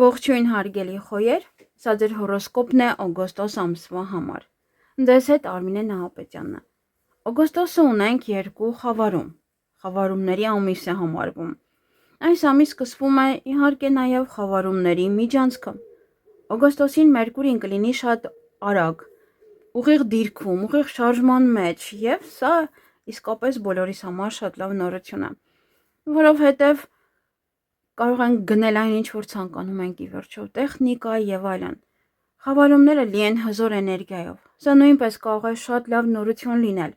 Ողջույն հարգելի խոյեր, սա ձեր հորոսկոպն է օգոստոս ամսվա համար։ Ձեզ հետ Արմինե Նահապետյանն է։ Օգոստոսը ունենք 2 խավարում։ Խավարումների ամիս է համարվում։ Այս ամիս սկսվում է իհարկե նաև խավարումների միջանցքը։ Օգոստոսին Մերկուրին կլինի շատ արագ, ուղիղ դիրքում, ուղիղ շարժման մեջ, եւ սա իսկապես բոլորիս համար շատ լավ նորություն է, որովհետեւ կարող ենք գնել այն ինչ որ ցանկանում ենք ի վերջո, տեխնիկա եւ այլն։ Խավարումները լի են հզոր էներգիայով։ Սա նույնպես կարող է շատ լավ նորություն լինել,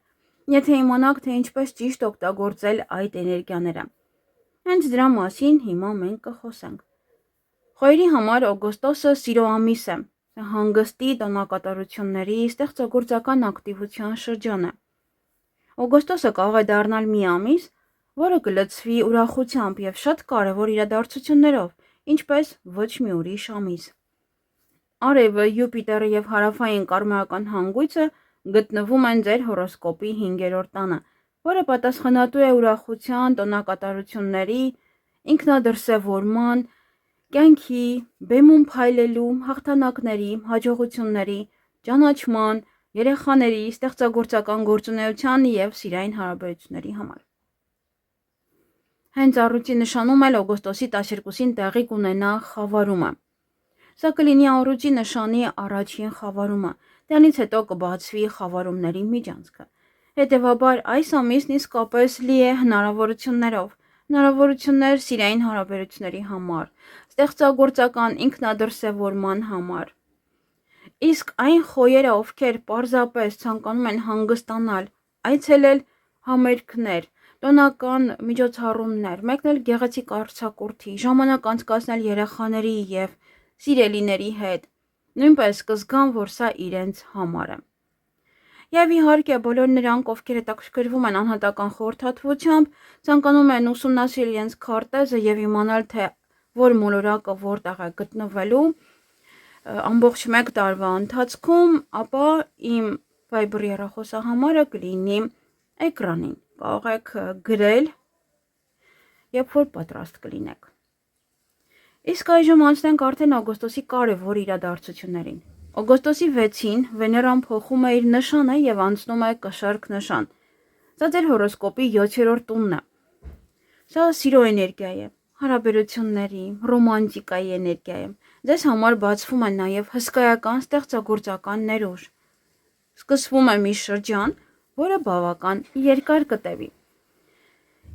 եթե իմանաք թե ինչպես ճիշտ օգտագործել այդ էներգիաները։ Հենց դրա մասին հիմա մենք կխոսենք։ Խոյերի համար օգոստոսը սիրո ամիս է, հանգստի, տոնակատարությունների, ստեղծագործական ակտիվության շրջան է։ Օգոստոսը կարող է դառնալ մի ամիս, որը կլցվի ուրախությամբ եւ շատ կարևոր իրադարձություններով, ինչպես ոչ մի ուրիշ ամիս։ Արևը, Յուպիտերը եւ հարավային կարմրական հանգույցը գտնվում են ձեր հորոսկոպի 5-րդ տանը, որը պատասխանատու է ուրախության, տոնակատարությունների, ինքնադրսևորման, կյանքի, բեմում փայլելու, հաղթանակների, հաջողությունների, ճանաչման, երեխաների, ստեղծագործական գործունեության եւ սիրային հարաբերությունների համար։ Հենց առուտի նշանում էլ օգոստոսի 12-ին տեղի կունենա խավարումը։ Սա կլինի առուտի նշանի առաջին խավարումը, դրանից հետո կբացվի խավարումների միջանցքը։ Հետևաբար այս ամիսն իսկապես լի է հնարավորություններով, հնարավորություններ սիրային հարաբերությունների համար, ստեղծագործական ինքնադրսևորման համար։ Իսկ այն խոյերը, ովքեր պարզապես ցանկանում են հանգստանալ, այցելել համերգներ, տոնական միջոցառումներ, մեկնել գեղեցիկ արձակուրդի, ժամանակ անցկացնել երեխաների եւ սիրելիների հետ, նույնպես կզգան, որ սա իրենց համար է։ Եվ իհարկե բոլոր նրանք, ովքեր հետաքրքրվում են անհատական խորհրդատվությամբ, ցանկանում են ուսումնասիրել իրենց քարտեզը եւ իմանալ, թե որ մոլորակը որտեղ է գտնվելու ամբողջ 1 տարվա ընթացքում, ապա իմ Viber հեռախոսահամարը կլինի էկրանին։ Կարող եք գրել, երբ որ պատրաստ կլինեք։ Իսկ այժմ անցնենք արդեն օգոստոսի կարևոր իրադարձություններին։ Օգոստոսի 6-ին Վեներան փոխում է իր նշանը եւ անցնում է կշեռք նշան։ Սա ձեր հորոսկոպի 7-րդ տունն է։ Սա սիրո էներգիա է, հարաբերությունների, ռոմանտիկայի էներգիա է։ Ձեզ համար բացվում է նաև հսկայական ստեղծագործական ներուժ։ Սկսվում է մի շրջան, որը բավական երկար կտևի։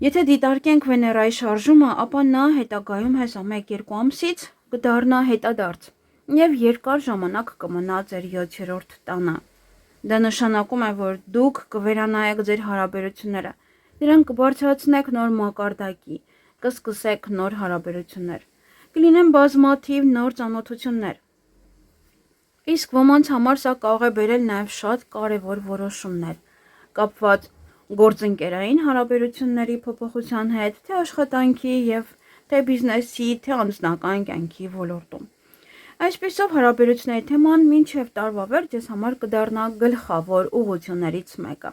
Եթե դիտարկենք Վեներայի շարժումը, ապա նա հետագայում հեսա 1-2 ամսից կդառնա հետադարձ եւ երկար ժամանակ կմնա ձեր 7-րդ տանը։ Դա նշանակում է, որ դուք կվերանայեք ձեր հարաբերությունները, դրանք կբարձրացնեք նոր մակարդակի, կսկսեք նոր հարաբերություններ, կլինեն բազմաթիվ նոր ծանոթություններ։ Իսկ ոմանց համար սա կարող է բերել նաև շատ կարևոր որոշումներ, կապված գործընկերային հարաբերությունների փոփոխության հետ, թե աշխատանքի եւ թե բիզնեսի, թե անձնական կյանքի ոլորտում։ Այսպիսով հարաբերությունների թեման մինչև տարվա վերջ ձեզ համար կդառնա գլխավոր ուղղություններից մեկը։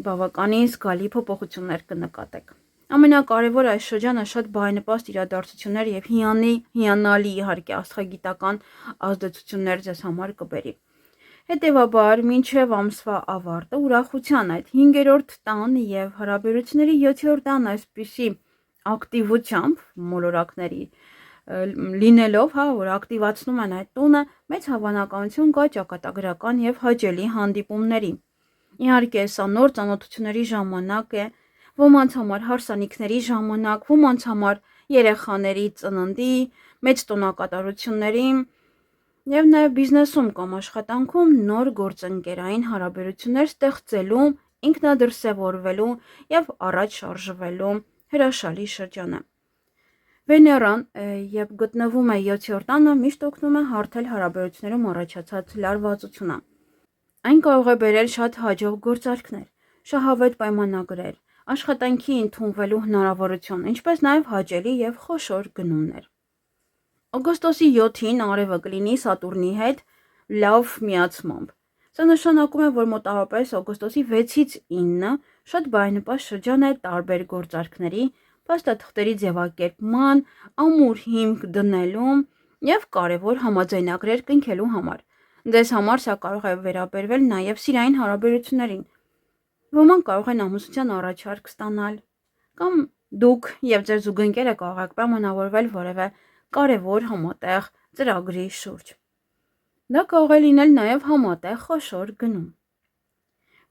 Բավականին զգալի փոփոխություններ կնկատեք։ Ամենակարևորը այս շրջանը շատ բարենպաստ իրադարձություններ եւ հիանալի իհարկե աստղագիտական ազդեցություններ ձեզ համար կբերի։ Հետևաբար, մինչև ամսվա ավարտը ուրախության այդ 5-րդ տան եւ հարաբերությունների 7-րդ տան այսպիսի ակտիվությամբ մոլորակների լինելով, որ ակտիվացնում են այդ տունը, մեծ հավանականություն կա ճակատագրական եւ հաճելի հանդիպումների։ Իհարկե, սա նոր ծանոթությունների ժամանակ է, ոմանց համար հարսանիքների ժամանակ, ոմանց համար երեխաների ծննդի, մեծ տոնակատարությունների եւ նաեւ բիզնեսում կամ աշխատանքում նոր գործընկերային հարաբերություններ ստեղծելու, ինքնադրսևորվելու եւ առաջ շարժվելու հրաշալի շրջան է։ Վեներան երբ գտնվում է 7-րդ տանը, միշտ օգնում է հարթել հարաբերություններում առաջացած լարվածությունը։ Այն կարող է բերել շատ հաջող գործարքներ, շահավետ պայմանագրեր, աշխատանքի ընդունվելու հնարավորություն, ինչպես նաև հաճելի եւ խոշոր գնումներ։ Օգոստոսի 7-ին արևը կլինի Սատուրնի հետ լավ միացմամբ։ Սա նշանակում է, որ մոտավորապես օգոստոսի 6-ից 9 շատ բարենպաստ շրջան է տարբեր գործարքների, փաստաթղթերի ձևակերպման, ամուր հիմք դնելու և կարևոր համաձայնագրեր կնքելու համար։ Ձեզ համար սա կարող է վերաբերվել նաև սիրային հարաբերություններին։ Ոմանք կարող են ամուսնության առաջարկ ստանալ, կամ դուք և ձեր զուգընկերը կարող եք պայմանավորվել որևէ կարևոր համատեղ ծրագրի շուրջ։ Դա կարող է լինել նաև համատեղ խոշոր գնում։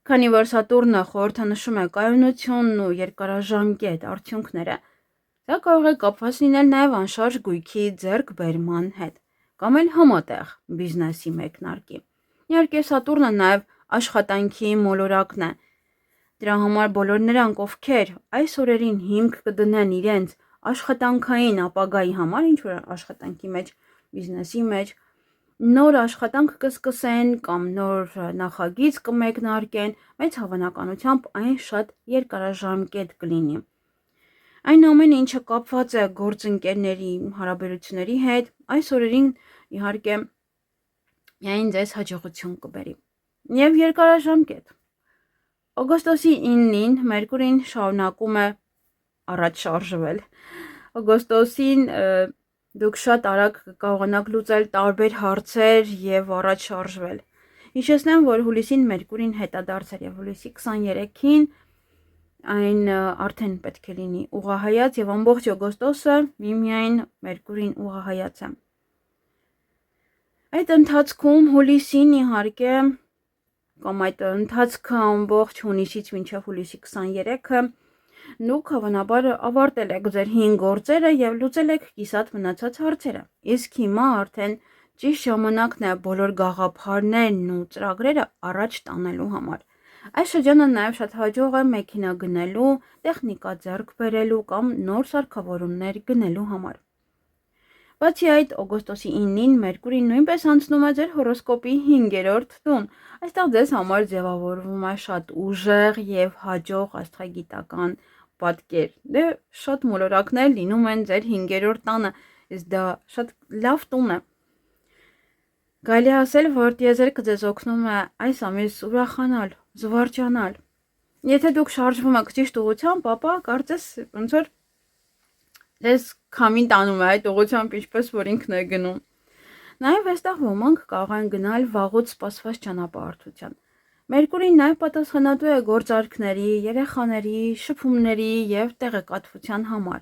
Քանի որ Սատուրնը խորհրդանշում է կայունությունն ու երկարաժամկետ արդյունքները, դա կարող է կապված լինել նաև անշարժ գույքի ձեռքբերման հետ, կամ էլ համատեղ բիզնեսի մեկնարկի։ Իհարկե Սատուրնը նաև աշխատանքի մոլորակն է։ Դրա համար բոլոր նրանք, ովքեր այս օրերին հիմք կդնեն իրենց աշխատանքային ապագայի համար, ինչ որ աշխատանքի մեջ, բիզնեսի մեջ, նոր աշխատանք կսկսեն կամ նոր նախագիծ կմեկնարկեն, մեծ հավանականությամբ այն շատ երկարաժամկետ կլինի։ Այն ամենը, ինչը կապված է գործընկերների հարաբերությունների հետ, այս օրերին իհարկե միայն ձեզ հաջողություն կբերի։ Եվ երկարաժամկետ։ Օգոստոսի 9-ին Մերկուրին շարունակում է առաջ շարժվել։ Օգոստոսին դուք շատ արագ կկարողանաք լուծել տարբեր հարցեր և առաջ շարժվել։ Հիշեցնեմ, որ հուլիսին Մերկուրին հետադարձ էր և հուլիսի 23-ին այն արդեն պետք է լինի ուղղահայաց և ամբողջ օգոստոսը միմիայն Մերկուրին ուղղահայաց է։ Այդ ընթացքում հուլիսին իհարկե կամ այդ ընթացքը ամբողջ հունիսից մինչև հուլիսի 23-ը դուք հավանաբար ավարտել եք ձեր 5 գործերը և լուծել եք կիսատ մնացած հարցերը։ Իսկ հիմա արդեն ճիշտ ժամանակն է բոլոր գաղափարներն ու ծրագրերը առաջ տանելու համար։ Այս շրջանը նաև շատ հաջող է մեքենա գնելու, տեխնիկա ձեռք բերելու կամ նոր սարքավորումներ գնելու համար։ Բացի այդ, օգոստոսի 9-ին Մերկուրին նույնպես անցնում է ձեր հորոսկոպի 5-րդ տուն։ Այստեղ ձեզ համար ձևավորվում է շատ ուժեղ և հաջող աստղագիտական պատկեր։ Դե շատ մոլորակներ լինում են ձեր 5-րդ տանը, իսկ դա շատ լավ տուն է։ Կարելի է ասել, որ տիեզերքը ձեզ օգնում է այս ամիս ուրախանալ, զվարճանալ։ Եթե դուք շարժվում եք ճիշտ ուղղությամբ, ապա կարծես ոնց որ ձեզ քամին տանում է այդ ուղղությամբ, ինչպես որ ինքն է գնում։ Նաև այստեղ ոմանք կարող են գնալ վաղուց սպասված ճանապարհորդության։ Մերկուրին նաև պատասխանատու է գործարքների, երեխաների, շփումների և տեղեկատվության համար։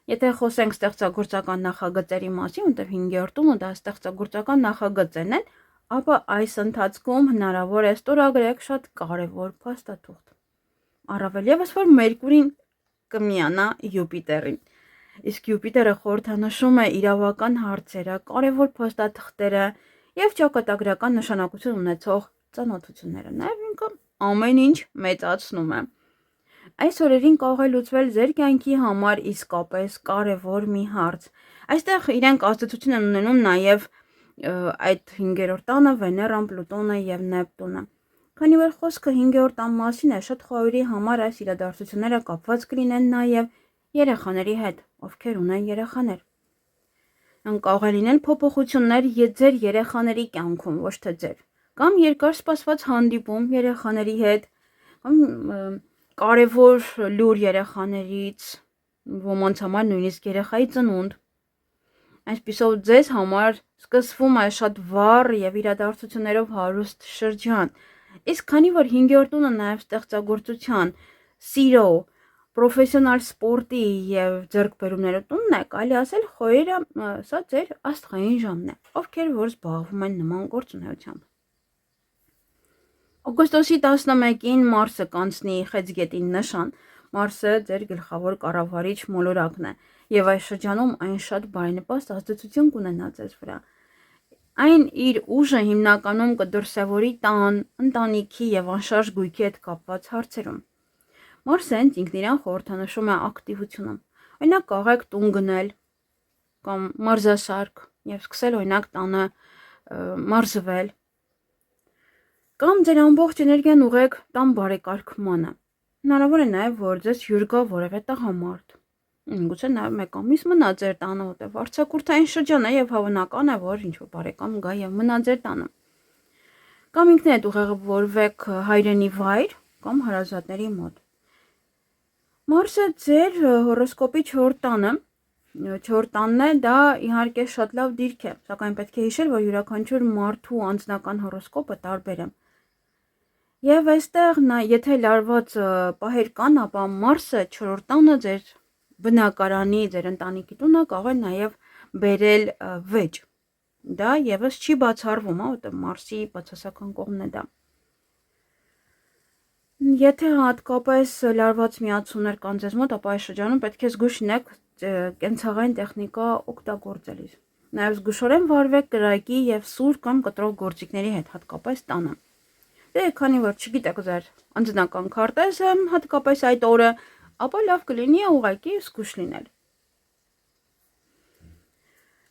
Եթե խոսենք ստեղծագործական նախագծերի մասին, որտեղ 5-րդ տունը դա ստեղծագործական նախագծերն են, ապա այս ընթացքում հնարավոր է ստորագրեք շատ կարևոր փաստաթուղթ։ Առավել ևս, որ Մերկուրին կմիանա Յուպիտերին։ Իսկ Յուպիտերը խորհրդանշում է իրավական հարցերը, կարևոր փաստաթղթերը և ճակատագրական նշանակություն ունեցող ծանոթությունները։ Նաև ինքը ամեն ինչ մեծացնում է։ Այս օրերին կարող է լուծվել ձեր կյանքի համար իսկապես կարևոր մի հարց։ Այստեղ իրենք ազդեցություն են ունենում նաև այդ 5-րդ տանը Վեներան, Պլուտոնը և Նեպտունը։ Քանի որ խոսքը 5-րդ տան մասին է, շատ խորհրդի համար այս իրադարձությունները կապված կլինեն նաև երեխաների հետ, ովքեր ունեն երեխաներ։ Այն կարող է լինել փոփոխություններ ձեր երեխաների կյանքում, ոչ թե ձեր, կամ երկար սպասված հանդիպում երեխաների հետ, կամ կարևոր լուր երեխաներից, ոմանց համար նույնիսկ երեխայի ծնունդ։ Այսպիսով ձեզ համար սկսվում է շատ վառ և իրադարձություններով հարուստ շրջան։ Իսկ քանի որ 5-րդ տունը նաև ստեղծագործության, սիրո, պրոֆեսիոնալ սպորտի և ձեռքբերումների տունն է, կարելի ասել խորերը սա ձեր աստղային ժամն է, ովքեր որ զբաղվում են նման գործունեությամբ։ Օգոստոսի 11-ին Մարսը կանցնի Խեցգետին նշան։ Մարսը ձեր գլխավոր կառավարիչ մոլորակն է, և այս շրջանում այն շատ բարենպաստ ազդեցություն կունենա ձեզ վրա։ Այն իր ուժը հիմնականում կդրսևորի տան, ընտանիքի և անշարժ գույքի հետ կապված հարցերում։ Մարսը հենց ինքն իրեն խորհրդանշում է ակտիվությունը։ Օրինակ կարող եք տուն գնել կամ մարզասարք և սկսել օրինակ տանը մարզվել, կամ ձեր ամբողջ էներգիան ուղղեք տան բարեկարգմանը։ Հնարավոր է նաև, որ ձեզ հյուր գա որևէ տղամարդ, գուցե նաև մեկ ամիս մնա ձեր տանը, որտեղ վարդսակուրթային շրջան է և հավանական է, որ ինչ-որ բարեկամ գա և մնա ձեր տանը։ Կամ ինքներդ ուղևորվեք հայրենի վայր կամ հարազատների մոտ։ Մարսը ձեր հորոսկոպի 4 տանը, 4 տանն է, դա իհարկե շատ լավ դիրք է, սակայն պետք է հիշել, որ յուրաքանչյուր մարդու անձնական հորոսկոպը տարբեր է։ Եվ այստեղ եթե լարված պահեր կան, ապա Մարսը 4 տանը ձեր բնակարանի, ձեր ընտանիքի տունը կարող է նաև բերել վեճ։ Դա եւս չի բացառվում, որտեղ Մարսի բացասական կողմն է դա։ Եթե հատկապես լարված միացումներ կան ձեզ մոտ, ապա այս շրջանում պետք է զգույշ լինեք կենցաղային տեխնիկա օգտագործելիս։ Նաև զգուշորեն վարվեք կրակի եւ սուր կամ կտրող գործիքների հետ, հատկապես տանը։ Դե քանի որ չգիտեք ձեր անձնական քարտեզը, հատկապես այդ օրը, ապա լավ կլինի ուղղակի զգույշ լինել։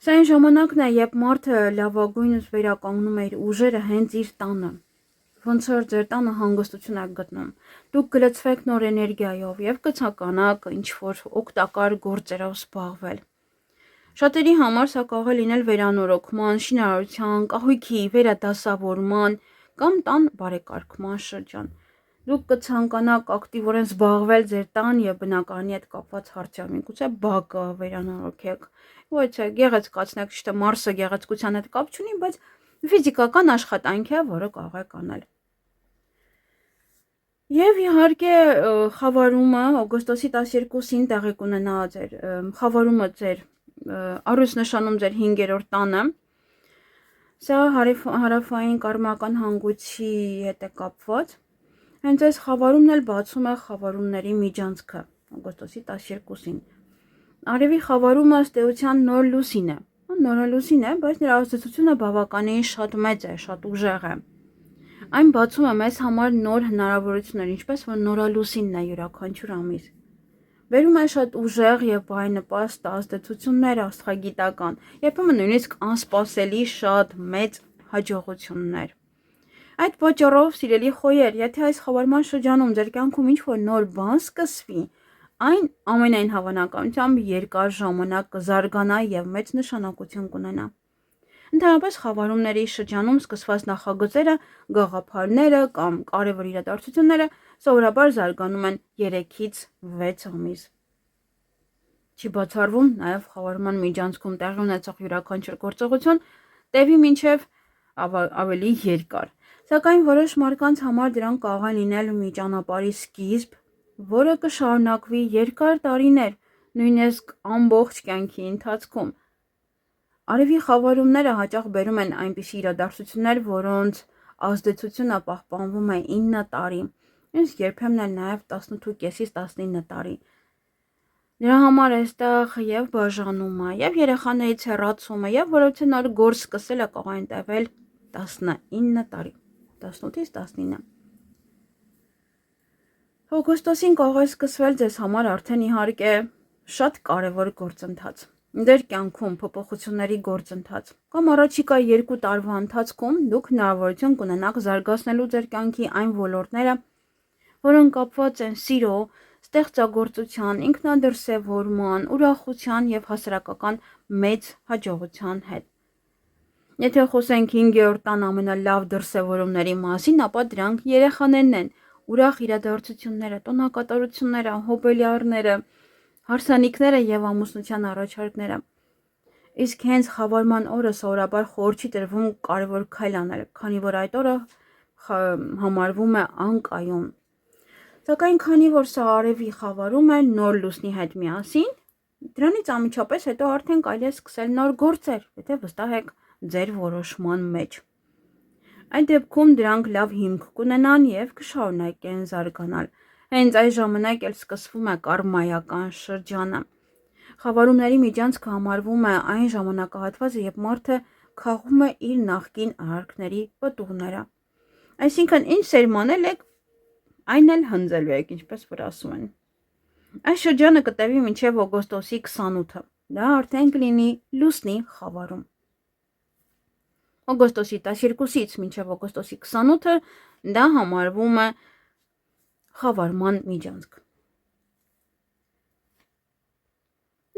Սա այն ժամանակն է, երբ մարդը լավագույնս վերականգնում է իր ուժերը հենց իր տանը։ Ոնց որ ձեր տանը հանգստություն եք գտնում, դուք կլցվեք նոր էներգիայով եւ կցանկանաք ինչ-որ օգտակար գործերով զբաղվել։ Շատերի համար սա կարող է լինել վերանորոգման, շինարարության, կահույքի վերադասավորման կամ տան բարեկարգման շրջան։ Դուք կցանկանաք ակտիվորեն զբաղվել ձեր տան եւ բնակարանի հետ կապված հարցերով, միգուցե բակը վերանորոգեք, ոչ է գեղեցկացնեք, ճիշտ է, Մարսը գեղեցկության հետ կապ չունի, բայց ֆիզիկական աշխատանք է, որը կարող եք անել։ Եվ իհարկե խավարումը օգոստոսի 12-ին տեղի կունենա ձեր խավարումը ձեր առուսնշանում ձեր 5-րդ տանը։ Սա հարավային կարմական հանգույցի հետ է կապված։ Հենց այս խավարումն էլ բացում է խավարումների միջանցքը օգոստոսի 12-ին։ Արևի խավարումը ըստ էության նոր լուսին է։ Նորալուսին է, բայց նրա ազդեցությունը բավականին շատ մեծ է, շատ ուժեղ է։ Այն բացում է մեզ համար նոր հնարավորություններ, ինչպես որ նորալուսինն է յուրաքանչյուր ամիս։ Բերում է շատ ուժեղ եւ բարենպաստ ազդեցություններ աստղագիտական, երբեմն նույնիսկ անսպասելի շատ մեծ հաջողություններ։ Այդ պատճառով, սիրելի խոյեր, եթե այս խավարման շրջանում ձեր կյանքում ինչ-որ նոր բան սկսվի, այն ամենայն հավանականությամբ երկար ժամանակ կզարգանա եւ մեծ նշանակություն կունենա։ Ընդհանրապես խավարումների շրջանում սկսված նախագծերը, գաղափարները կամ կարևոր իրադարձությունները սովորաբար զարգանում են 3-ից 6 ամիս։ Չի բացառվում նաև խավարման միջանցքում տեղի ունեցող յուրաքանչյուր գործողություն տևի մինչև ավելի երկար։ Սակայն որոշ մարդկանց համար դրանք կարող են լինել մի ճանապարհի սկիզբ, որը կշարունակվի երկար տարիներ, նույնիսկ ամբողջ կյանքի ընթացքում։ Արևի խավարումները հաճախ բերում են այնպիսի իրադարձություններ, որոնց ազդեցությունը պահպանվում է 9 տարի, իսկ երբեմն էլ նաև 18.5-ից 19 տարի։ Դրա համար այստեղ եւ բաժանումը, եւ երեխաներից հեռացումը, եւ որովհետեւ նոր գործ սկսելը կարող է տևել 19 տարի, 18-ից 19։ Օգոստոսին կարող է սկսվել ձեզ համար արդեն իհարկե շատ կարևոր գործընթաց։ Ձեր կյանքում փոփոխությունների գործընթաց կամ առաջիկա 2 տարվա ընթացքում դուք հնարավորություն կունենաք զարգացնելու ձեր կյանքի այն ոլորտները, որոնք կապված են սիրո, ստեղծագործության, ինքնադրսևորման, ուրախության եւ հասարակական մեծ հաջողության հետ։ Եթե խոսենք 5-րդ տան ամենալավ դրսևորումների մասին, ապա դրանք երեխաներն են, ուրախ իրադարձությունները, տոնակատարությունները, հոբելյարները, հարսանիքները եւ ամուսնության առաջարկները։ Իսկ հենց խավարման օրը սովորաբար խորհուրդ չի տրվում կարևոր քայլ անել, քանի որ այդ օրը համարվում է անկայուն։ Սակայն քանի որ սա արևի խավարում է նոր լուսնի հետ միասին, դրանից անմիջապես հետո արդեն կարելի է սկսել նոր գործեր, եթե վստահ եք ձեր որոշման մեջ։ Այդ դեպքում դրանք լավ հիմք կունենան եւ կշարունակեն զարգանալ։ Հենց այս ժամանակ էլ սկսվում է կարմայական շրջանը։ Խավարումների միջանցքը համարվում է այն ժամանակահատվածը, երբ մարդը քաղում է իր նախկին արարքների պտուղները։ Այսինքն, ինչ սերմանել եք, այն էլ հնձելու եք, ինչպես որ ասում են։ Այս շրջանը կտևի մինչև օգոստոսի 28-ը։ Դա արդեն կլինի լուսնի խավարում։ Օգոստոսի 12-ից մինչև օգոստոսի 28-ը դա համարվում է խավարման միջանցք։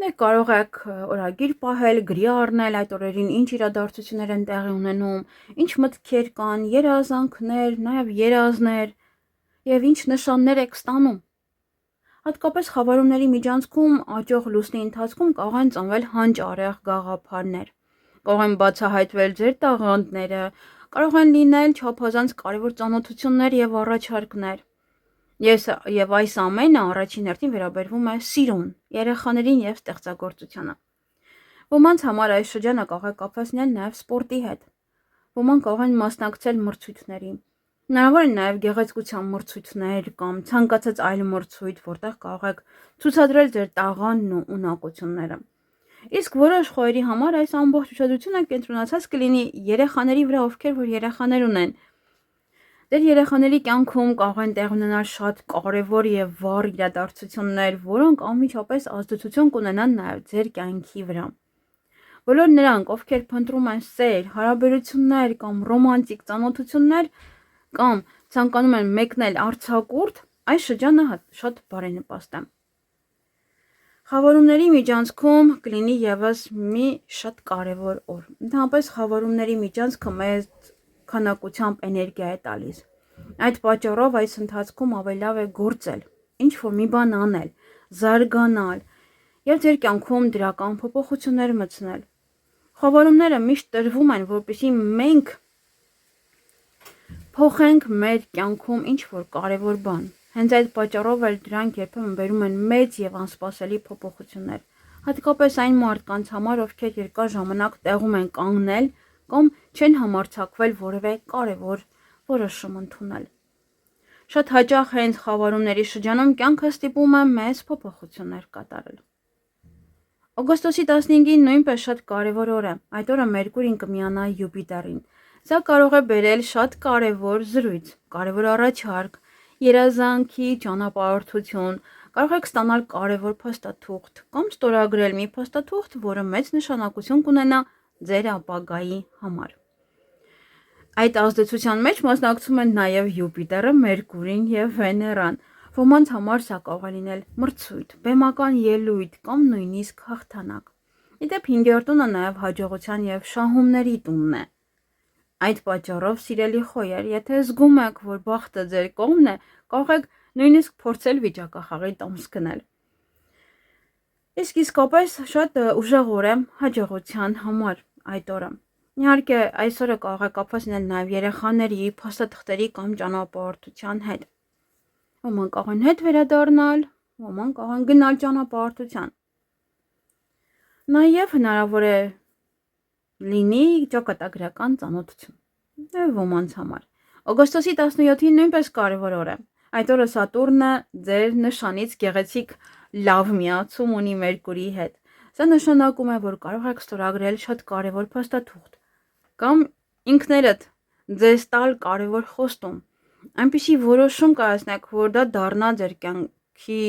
Դե կարող եք օրագիր պահել, գրի առնել այդ օրերին ինչ իրադարձություններ են տեղի ունենում, ինչ մտքեր կան, երազանքներ, նաև երազներ եւ ինչ նշաններ եք ստանում։ Հատկապես խավարումների միջանցքում աճող լուսնի ընթացքում կարող են ծնվել հանճարեղ գաղափարներ, կարող են բացահայտվել ձեր տաղանդները, կարող են լինել չափազանց կարևոր ծանոթություններ եւ առաջարկներ։ Եվ այս ամենը առաջին հերթին վերաբերվում է սիրուն, երեխաներին եւ ստեղծագործությանը։ Ոմանց համար այս շրջանը կարող է կապված լինել նաեւ սպորտի հետ։ Ոմանք կարող են մասնակցել մրցույթների։ Հնարավոր են նաև գեղեցկության մրցույթներ կամ ցանկացած այլ մրցույթ, որտեղ կարող եք ցուցադրել ձեր տաղանդն ու ունակությունները։ Իսկ որոշ խոհերի համար այս ամբողջ ուշադրությունը կենտրոնացած կլինի երեխաների վրա, ովքեր որ երեխաներ ունեն։ Ձեր երեխաների կյանքում կարող են տեղ ունենալ շատ կարևոր եւ վառ իրադարձություններ, որոնք անմիջապես ազդեցություն կունենան նաև ձեր կյանքի վրա։ Բոլոր նրանք, ովքեր փնտրում են սեր, հարաբերություններ կամ ռոմանտիկ ծանոթություններ, կամ ցանկանում են մեկնել արձակուրդ, այս շրջանը շատ բարենպաստ է։ Խավարումների միջանցքում կլինի եւս մի շատ կարևոր օր։ Ընդհանրապես խավարումների միջանցքը մեծ քանակությամբ էներգիա է տալիս։ Այդ պատճառով այս ընթացքում ավելի լավ է գործել, ինչ որ մի բան անել, զարգանալ եւ ձեր կյանքում դրական փոփոխություններ մտցնել։ Խավարումները միշտ տրվում են, որպեսզի մենք փոխենք մեր կյանքում ինչ որ կարևոր բան։ Հենց այդ պատճառով էլ դրանք երբեմն բերում են մեծ եւ անսպասելի փոփոխություններ, հատկապես այն մարդկանց համար, ովքեր երկար ժամանակ տեղում են կանգնել կամ չեն համարձակվել որևէ կարևոր որոշում ընդունել։ Շատ հաճախ հենց խավարումների շրջանում կյանքը ստիպում է մեծ փոփոխություններ կատարել։ Օգոստոսի 15-ին նույնպես շատ կարևոր օր է։ Այդ օրը Մերկուրին կմիանա Յուպիտերին։ Սա կարող է բերել շատ կարևոր զրույց, կարևոր առաջարկ, երազանքի ճանապարհորդություն, կարող եք ստանալ կարևոր փաստաթուղթ կամ ստորագրել մի փաստաթուղթ, որը մեծ նշանակություն կունենա ձեր ապագայի համար։ Այդ ազդեցության մեջ մասնակցում են նաև Յուպիտերը, Մերկուրին եւ Վեներան։ Ոմանց համար սա կարող է լինել մրցույթ, բեմական ելույթ կամ նույնիսկ հաղթանակ։ Իդեպ 5-րդ տունը նաև հաջողության եւ շահումների տունն է։ Այդ պատճառով, սիրելի խոյեր, եթե զգում եք, որ բախտը ձեր կողմն է, կարող եք նույնիսկ փորձել վիճակախաղի տոմս գնել։ Իսկ իսկապես շատ ուժեղ օր է հաջողության համար այդ օրը։ Իհարկե, այս օրը կարող է կապված լինել նաև երեխաների, փաստաթղթերի կամ ճանապարհորդության հետ։ Ոմանք կարող են հետ վերադառնալ, ոմանք կարող են գնալ ճանապարհորդության։ Նաև հնարավոր է լինի ճակատագրական ծանոթություն ոմանց համար։ Օգոստոսի 17-ին նույնպես կարևոր օր է։ Այդ օրը Սատուրնը ձեր նշանից գեղեցիկ լավ միացում ունի Մերկուրիի հետ։ Սա նշանակում է, որ կարող եք ստորագրել շատ կարևոր փաստաթուղթ կամ ինքներդ ձեզ տալ կարևոր խոստում, այնպիսի որոշում կայացնեք, որ դա դառնա ձեր կյանքի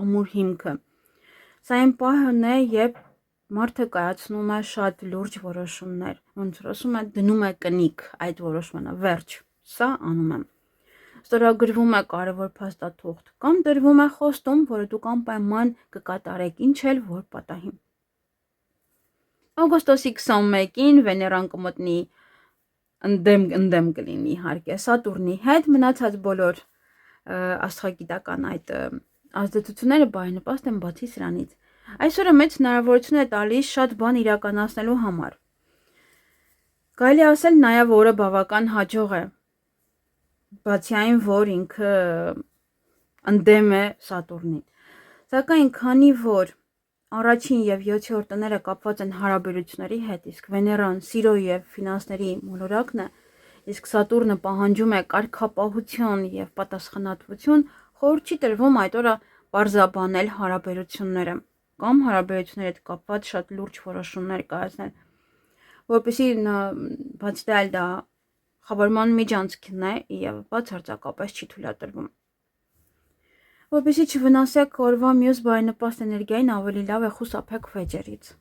ամուր հիմքը։ Սա այն պահն է, երբ մարդը կայացնում է շատ լուրջ որոշումներ, ոնց որ ասում է, դնում է կնիկ այդ որոշմանը, վերջ, սա անում եմ։ Ստորագրվում է կարևոր փաստաթուղթ կամ տրվում է խոստում, որը դուք անպայման կկատարեք, ինչ էլ որ պատահի։ Օգոստոսի 21-ին Վեներան կմտնի ընդդեմ կլինի իհարկե Սատուրնի հետ, մնացած բոլոր աստղագիտական այդ ազդեցությունները բարենպաստ են բացի սրանից։ Այսօրը մեծ հնարավորություն է տալիս շատ բան իրականացնելու համար։ Կարելի ասել նաև օրը բավական հաջող է, բացի այն, որ ինքը ընդդեմ է Սատուրնին։ Սակայն քանի որ առաջին եւ 7-րդ տները կապված են հարաբերությունների հետ, իսկ Վեներան սիրո եւ ֆինանսների մոլորակն է, իսկ Սատուրնը պահանջում է կարգապահություն եւ պատասխանատվություն, խորհուրդ չի տրվում այդ օրը պարզաբանել հարաբերությունները կամ հարաբերությունների հետ կապված շատ լուրջ որոշումներ կայացնել, որպեսզի բացի դա խավարման միջանցքն է եւ բացարձակապես չի թույլատրվում։ Որպեսզի չվնասեք օրվա մյուս բարենպաստ էներգիային, ավելի լավ է խուսափեք վեճերից։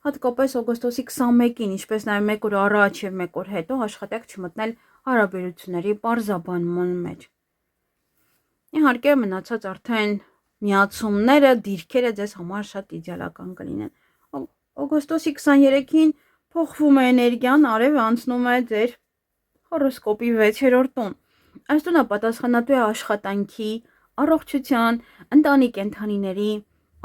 Հատկապես օգոստոսի 21-ին, ինչպես նաև 1 օր առաջ եւ 1 օր հետո աշխատեք չմտնել հարաբերությունների պարզաբանման մեջ։ Իհարկե, մնացած արդեն միացումները, դիրքերը ձեզ համար շատ իդեալական կլինեն։ Օգոստոսի 23-ին փոխվում է էներգիան, արևը անցնում է ձեր հորոսկոպի 6-րդ տուն։ Այս տունը պատասխանատու է աշխատանքի, առողջության, ընտանի կենդանիների,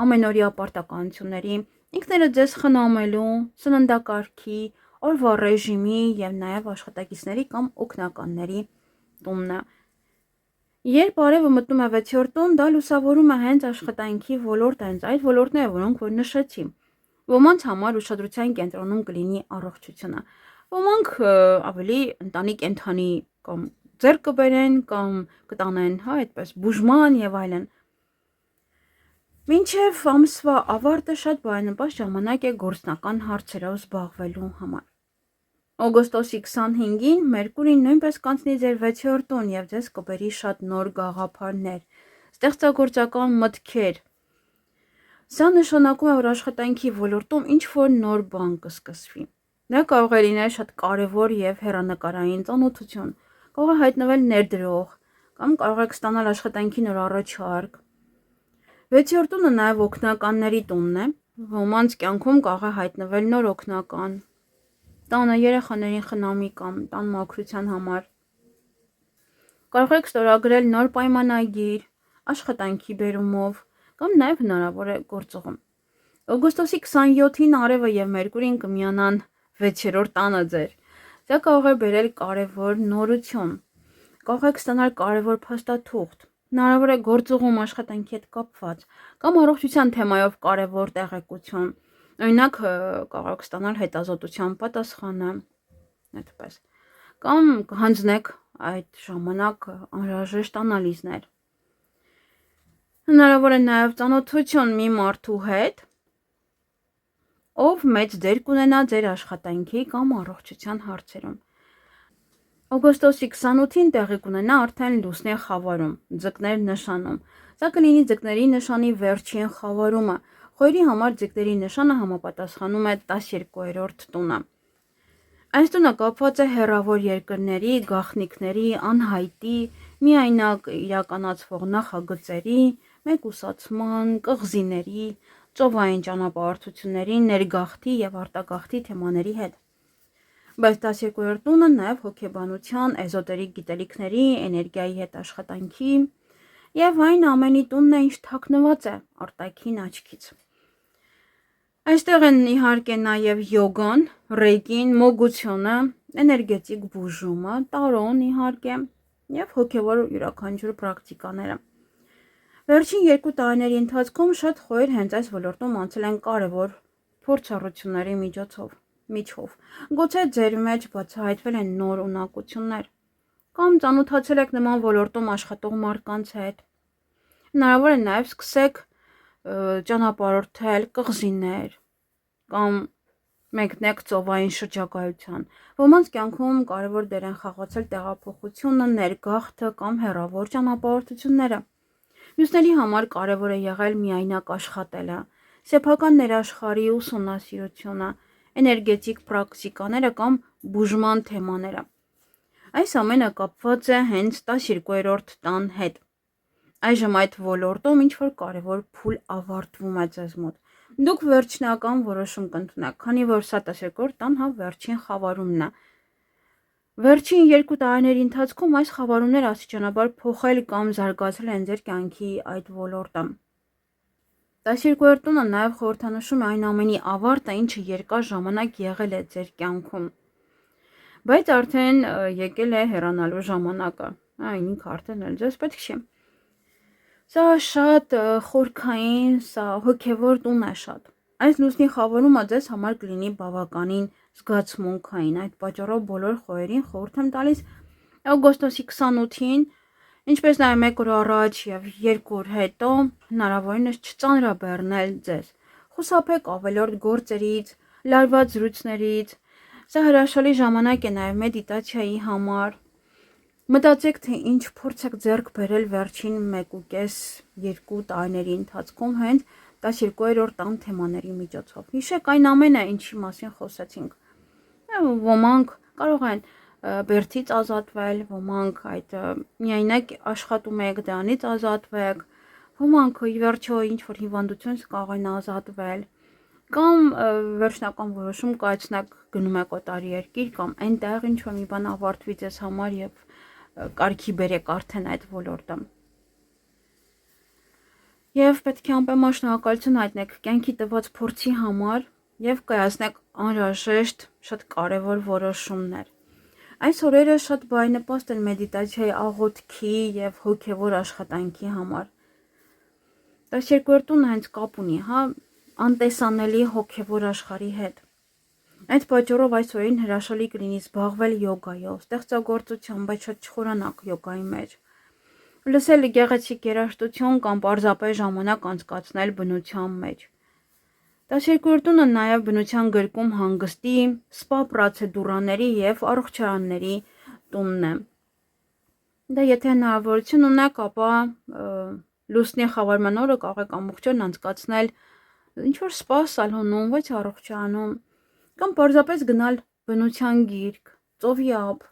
ամենօրյա պարտականությունների, ինքներդ ձեզ խնամելու, սննդակարգի, օրվա ռեժիմի եւ նաեւ աշխատակիցների կամ օգնականների տունն է։ Երբ արևը մտնում է 6-րդ տուն, դա լուսավորում է հենց աշխատանքի ոլորտը, հենց այդ ոլորտները, որոնք որ նշեցի։ Ոմանց համար ուշադրության կենտրոնում կլինի առողջությունը։ Ոմանք ավելի ընտանի կենդանի կամ ձեռք կբերեն կամ կտանեն, հա, այդպես բուժման եւ այլն։ Մինչև ամսվա ավարտը շատ բարենպաստ ժամանակ է գործնական հարցերով զբաղվելու համար։ Օգոստոսի 25-ին Մերկուրին նույնպես կանցնի ձեր 6-րդ տուն եւ ձեզ կբերի շատ նոր գաղափարներ, ստեղծագործական մտքեր։ Սա նշանակում է, որ աշխատանքի ոլորտում ինչ-որ նոր բան կսկսվի։ Դա կարող է լինել շատ կարևոր եւ հեռանկարային ծանոթություն, կարող է հայտնվել ներդրող կամ կարող եք ստանալ աշխատանքի նոր առաջարկ։ 6-րդ տունը նաեւ օգնականների տունն է, ոմանց կյանքում կարող է հայտնվել նոր օգնական, տանը երեխաներին խնամի կամ տան մաքրության համար։ Կարող եք ստորագրել նոր պայմանագիր, աշխատանքի բերումով կամ նաև հնարավոր է գործողում։ Օգոստոսի 27-ին արևը եւ Մերկուրին կմիանան 6-րդ տանը ձեր։ Դա կարող է բերել կարևոր նորություն։ Կարող եք ստանալ կարևոր փաստաթուղթ, հնարավոր է գործողում աշխատանքի հետ կապված կամ առողջության թեմայով կարևոր տեղեկություն։ Օրինակ կարող եք ստանալ հետազոտության պատասխանը, այդպես, կամ կհանձնեք այդ ժամանակ անհրաժեշտ անալիզներ։ Հնարավոր է նաև ծանոթություն մի մարդու հետ, ով մեծ դեր կունենա ձեր աշխատանքի կամ առողջության հարցերում։ Օգոստոսի 28-ին տեղի կունենա արդեն լուսնի խավարում, ձկներ նշանում։ Սա կլինի ձկների նշանի վերջին խավարումը։ Խոյրի համար ձկների նշանը համապատասխանում է 12-րդ տունը։ Այս տունը կապված է հեռավոր երկրների, գաղտնիքների, անհայտի, միայնակ իրականացվող նախագծերի, մեկուսացման, կղզիների, ծովային ճանապարհորդությունների, ներգաղթի եւ արտագաղթի թեմաների հետ։ Բայց 12-րդ տունը նաև հոգեբանության, էզոտերիկ գիտելիքների, էներգիայի հետ աշխատանքի եւ այն ամենի տունն է, ինչ թաքնված է արտաքին աչքից։ Այստեղ են իհարկե նաև յոգան, ռեյկին, մոգությունը, էներգետիկ բուժումը, տարոն իհարկե եւ հոգեվոր յուրաքանչյուր պրակտիկաները։ Վերջին 2 տարիների ընթացքում շատ խոյր հենց այս ոլորտում անցել են կարևոր փորձառությունների միջով։ Գուցե ձեր մեջ բացահայտվել են նոր ունակություններ, կամ ծանոթացել եք նման ոլորտում աշխատող մարդկանց հետ։ Հնարավոր է նաև սկսեք ճանապարհորդել կղզիներ կամ մեկնեք ծովային շրջագայության։ Ոմանց կյանքում կարևոր դեր են խաղացել տեղափոխությունը, ներգաղթը կամ հեռավոր ճանապարհորդությունները։ Մյուսների համար կարևոր է եղել միայնակ աշխատելը, սեփական ներաշխարհի ուսումնասիրությունը, էներգետիկ պրակտիկաները կամ բուժման թեմաները։ Այս ամենը կապված է հենց 12-րդ տան հետ։ Այժմ այդ ոլորտում ինչ-որ կարևոր փուլ ավարտվում է ձեզ մոտ։ Դուք վերջնական որոշում կընդունեք, քանի որ սա 12-րդ տան վերջին խավարումն է։ Վերջին 2 տարիների ընթացքում այս խավարումները աստիճանաբար փոխել կամ զարգացել են ձեր կյանքի այդ ոլորտը։ 12-րդ տունը նաև խորհրդանշում է այն ամենի ավարտը, ինչը երկար ժամանակ եղել է ձեր կյանքում։ Բայց արդեն եկել է հեռանալու ժամանակը։ Այն ինքը արդեն էլ ձեզ պետք չի։ Սա շատ խորքային, սա հոգևոր տուն է շատ։ Այս լուսնի խավարումը ձեզ համար կլինի բավականին զգացմունքային։ Այդ պատճառով բոլոր խոյերին խորհուրդ եմ տալիս օգոստոսի 28-ին, ինչպես նաև 1 օր առաջ եւ 2 օր հետո հնարավորինս չծանրաբեռնել ձեզ։ Խուսափեք ավելորդ գործերից, լարված զրույցներից։ Սա հրաշալի ժամանակ է նաև մեդիտացիայի համար։ Մտածեք, թե ինչ փորձ եք ձեռք բերել վերջին 1.5-2 տարիների ընթացքում հենց 12-րդ տան թեմաների միջոցով։ Հիշեք այն ամենը, ինչի մասին խոսեցինք։ Ոմանք կարող են բերդից ազատվել, ոմանք այդ միայնակ աշխատում եք, դրանից ազատվեք, ոմանք ի վերջո ինչ-որ հիվանդությունից կարող են ազատվել, կամ վերջնական որոշում կայացնեք գնում եք օտարի երկիր կամ այնտեղ ինչ-որ մի բան ավարտվի ձեզ համար եւ կարգի բերեք արդեն այդ ոլորտը։ Եվ պետք է անպայման շնորհակալություն հայտնեք կյանքի տված փորձի համար եւ կայացնեք անհրաժեշտ շատ կարեւոր որոշումներ։ Այս օրերը շատ բարենպաստ են մեդիտացիայի, աղոթքի եւ հոգեվոր աշխատանքի համար։ 12-րդ տունը հենց կապ ունի, անտեսանելի հոգեվոր աշխարհի հետ։ Այդ պատճառով այս օրին հրաշալի կլինի զբաղվել յոգայով, ստեղծագործությամբ, բայց շատ չխորանաք յոգայի մեջ։ Լսել գեղեցիկ երաժշտություն կամ պարզապես ժամանակ անցկացնել բնության մեջ։ 12-րդ տունը նաև բնության գրկում հանգստի, սպա պրոցեդուրաների եւ առողջարանների տունն է։ Դա եթե հնարավորություն ունեք, ապա լուսնի խավարման օրը կարող եք ամբողջովին անցկացնել ինչ-որ սպա սալոնում, ոչ առողջարանում, կամ պարզապես գնալ բնության գիրկ, ծովի ափ,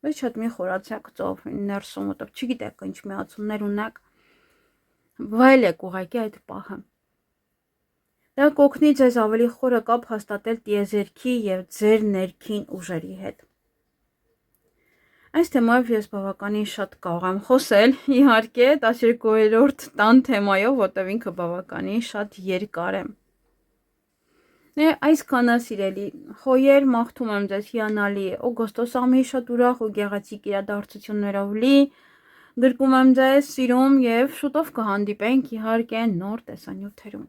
ոչ շատ մի խորացեք ծով ներսում, որտեղ չգիտեք ինչ միացումներ ունեք, վայելեք ուղղակի այդ պահը։ Դա կօգնի ձեզ ավելի խորը կապ հաստատել տիեզերքի եւ ձեր ներքին ուժերի հետ։ Այս թեմայով ես բավականին շատ կարող եմ խոսել, իհարկե 12-րդ տան թեմայով, որտեղ ինքը բավականին շատ երկար է։ Այսքանը սիրելի խոյեր, մաղթում եմ ձեզ հիանալի օգոստոս ամիս շատ ուրախ ու գեղեցիկ իրադարձություններով լի, գրկում եմ ձեզ սիրում եւ շուտով կհանդիպենք իհարկե նոր տեսանյութերում։